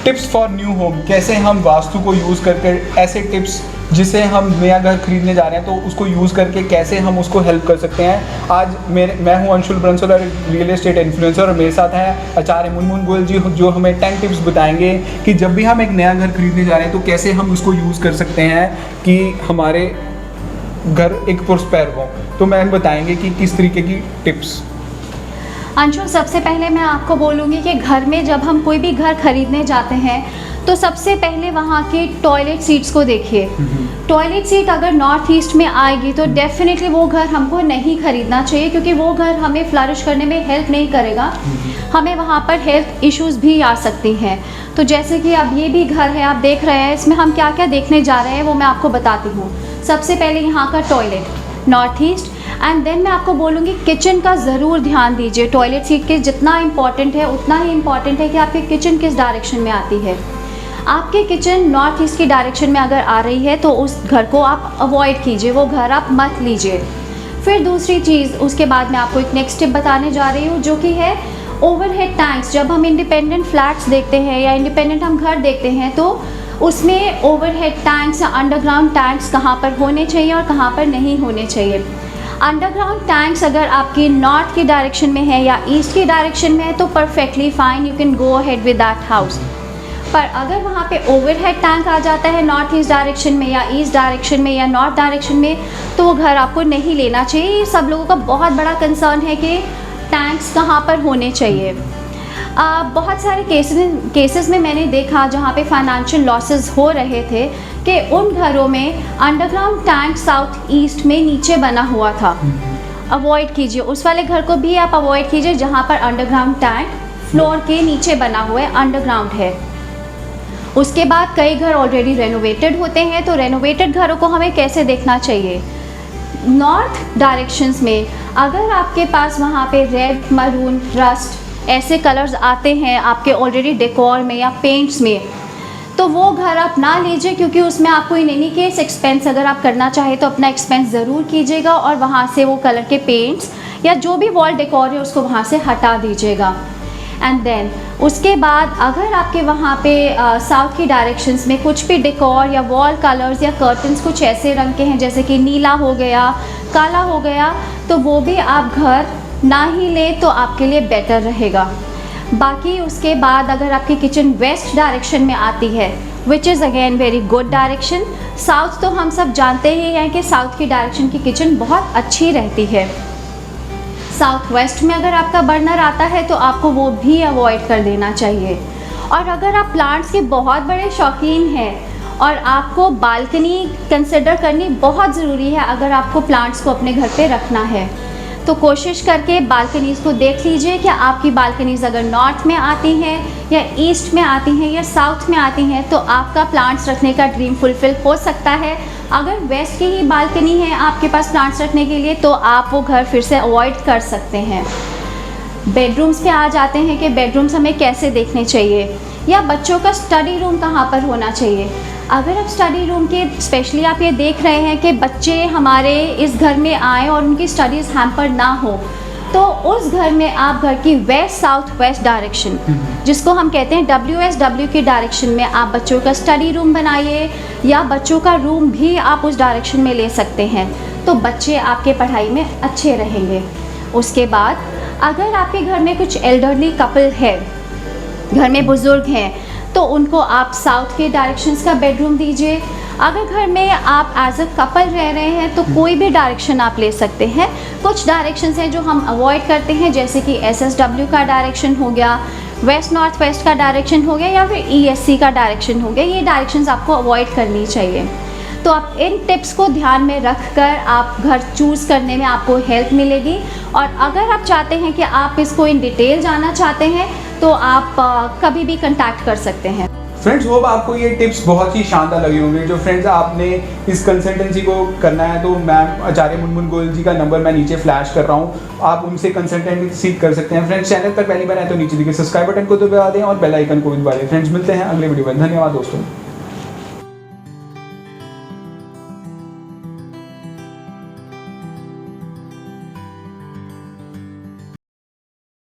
Tips for new home, कैसे हम वास्तु को यूज़ करके ऐसे टिप्स जिसे हम नया घर खरीदने जा रहे हैं तो उसको यूज़ करके कैसे हम उसको हेल्प कर सकते हैं। आज मैं हूं अंशुल बंसल और रियल एस्टेट इन्फ्लुएंसर, और मेरे साथ हैं आचार्य मुनमुन गोयल जी, जो हमें 10 टिप्स बताएंगे कि जब भी हम एक नया घर खरीदने जा रहे हैं तो कैसे हम उसको यूज़ कर सकते हैं कि हमारे घर एक प्रोस्पेर हो। तो मैम बताएंगे कि किस तरीके की टिप्स। अंशुल, सबसे पहले मैं आपको बोलूँगी कि घर में जब हम कोई भी घर खरीदने जाते हैं तो सबसे पहले वहाँ के टॉयलेट सीट्स को देखिए। टॉयलेट सीट अगर नॉर्थ ईस्ट में आएगी तो डेफिनेटली वो घर हमको नहीं खरीदना चाहिए, क्योंकि वो घर हमें फ्लरिश करने में हेल्प नहीं करेगा। हमें वहाँ पर हेल्थ इश्यूज़ भी आ सकती हैं। तो जैसे कि अब ये भी घर है, आप देख रहे हैं, इसमें हम क्या क्या देखने जा रहे हैं वो मैं आपको बताती हूँ। सबसे पहले यहाँ का toilet north east, and then मैं आपको बोलूँगी किचन का ज़रूर ध्यान दीजिए। टॉयलेट सीट के जितना इम्पॉर्टेंट है उतना ही इम्पॉर्टेंट है कि आपकी किचन किस डायरेक्शन में आती है। आपकी किचन नॉर्थ ईस्ट की डायरेक्शन में अगर आ रही है तो उस घर को आप अवॉइड कीजिए, वो घर आप मत लीजिए। फिर दूसरी चीज़, उसके बाद मैं आपको एक नेक्स्ट टिप बताने जा रही हूँ, जो कि है ओवरहेड टैंक्स। जब हम इंडिपेंडेंट फ्लैट्स देखते हैं या इंडिपेंडेंट हम घर देखते हैं तो उसमें ओवरहेड टैंक्स या अंडरग्राउंड टैंक्स कहाँ पर होने चाहिए और कहाँ पर नहीं होने चाहिए। अंडरग्राउंड टैंक्स अगर आपकी नॉर्थ की डायरेक्शन में है या ईस्ट की डायरेक्शन में है तो perfectly fine, you can go ahead with that house. पर अगर वहाँ पे ओवरहेड टैंक आ जाता है नॉर्थ ईस्ट डायरेक्शन में या ईस्ट डायरेक्शन में या नॉर्थ डायरेक्शन में, तो वो घर आपको नहीं लेना चाहिए। ये सब लोगों का बहुत बड़ा कंसर्न है कि टैंक्स कहाँ पर होने चाहिए। बहुत सारे केसेस में मैंने देखा जहाँ पे फाइनेंशियल लॉसेस हो रहे थे कि उन घरों में अंडरग्राउंड टैंक साउथ ईस्ट में नीचे बना हुआ था। अवॉइड कीजिए, उस वाले घर को भी आप अवॉइड कीजिए जहाँ पर अंडरग्राउंड टैंक फ्लोर के नीचे बना हुआ है, अंडरग्राउंड है। उसके बाद कई घर ऑलरेडी रेनोवेटेड होते हैं, तो रेनोवेटेड घरों को हमें कैसे देखना चाहिए। नॉर्थ डायरेक्शंस में अगर आपके पास वहाँ पे रेड, मरून, रस्ट ऐसे कलर्स आते हैं आपके ऑलरेडी डेकोर में या पेंट्स में, तो वो घर आप ना लीजिए, क्योंकि उसमें आपको इन एनी केस एक्सपेंस अगर आप करना चाहें तो अपना एक्सपेंस ज़रूर कीजिएगा और वहाँ से वो कलर के पेंट्स या जो भी वॉल डेकोर है उसको वहाँ से हटा दीजिएगा। एंड देन उसके बाद अगर आपके वहाँ पे साउथ की डायरेक्शंस में कुछ भी डेकोर या वॉल कलर्स या कर्टन्स कुछ ऐसे रंग के हैं जैसे कि नीला हो गया, काला हो गया, तो वो भी आप घर ना ही ले तो आपके लिए बेटर रहेगा। बाकी उसके बाद अगर आपकी किचन वेस्ट डायरेक्शन में आती है, which is again very good direction. South तो हम सब जानते ही हैं कि साउथ की डायरेक्शन की किचन बहुत अच्छी रहती है। साउथ वेस्ट में अगर आपका बर्नर आता है तो आपको वो भी अवॉइड कर देना चाहिए। और अगर आप प्लांट्स के बहुत बड़े शौकीन हैं और आपको बालकनी कंसिडर करनी बहुत ज़रूरी है, अगर आपको प्लांट्स को अपने घर पे रखना है तो कोशिश करके बालकनीज़ को देख लीजिए कि आपकी बालकनीज़ अगर नॉर्थ में आती हैं या ईस्ट में आती हैं या साउथ में आती हैं तो आपका प्लांट्स रखने का ड्रीम फुलफ़िल हो सकता है। अगर वेस्ट की ही बालकनी है आपके पास प्लांट्स रखने के लिए तो आप वो घर फिर से अवॉइड कर सकते हैं। बेडरूम्स पे आ जाते हैं कि बेडरूम्स हमें कैसे देखने चाहिए, या बच्चों का स्टडी रूम कहाँ पर होना चाहिए। अगर आप स्टडी रूम के स्पेशली आप ये देख रहे हैं कि बच्चे हमारे इस घर में आए और उनकी स्टडीज़ हैम्पर ना हो, तो उस घर में आप घर की वेस्ट साउथ वेस्ट डायरेक्शन, जिसको हम कहते हैं WSW की डायरेक्शन में आप बच्चों का स्टडी रूम बनाइए, या बच्चों का रूम भी आप उस डायरेक्शन में ले सकते हैं, तो बच्चे आपके पढ़ाई में अच्छे रहेंगे। उसके बाद अगर आपके घर में कुछ एल्डरली कपल है, घर में बुज़ुर्ग हैं, तो उनको आप साउथ के डायरेक्शंस का बेडरूम दीजिए। अगर घर में आप एज अ कपल रह रहे हैं तो कोई भी डायरेक्शन आप ले सकते हैं। कुछ डायरेक्शंस हैं जो हम अवॉइड करते हैं, जैसे कि SSW का डायरेक्शन हो गया, वेस्ट नॉर्थ वेस्ट का डायरेक्शन हो गया, या फिर ESC का डायरेक्शन हो गया। ये डायरेक्शंस आपको अवॉइड करनी चाहिए। तो आप इन टिप्स को ध्यान में रखकर आप घर चूज़ करने में आपको हेल्प मिलेगी। और अगर आप चाहते हैं कि आप इसको इन डिटेल जानना चाहते हैं तो आप कभी भी कांटेक्ट कर सकते हैं। फ्रेंड्स, होप आपको ये टिप्स बहुत ही शानदार लगे होंगे। जो फ्रेंड्स आपने इस कंसल्टेंसी को करना है तो मैम आचार्य मुनमुन गोयल जी का नंबर मैं नीचे फ्लैश कर रहा हूँ, आप उनसे कंसल्टेंसी कर सकते हैं। फ्रेंड्स, चैनल पर पहली बार आए तो नीचे दिखे सब्सक्राइब बटन को दबा दें और बेल आइकन को भी दबा दें। फ्रेंड्स, मिलते हैं अगले वीडियो में। धन्यवाद दोस्तों।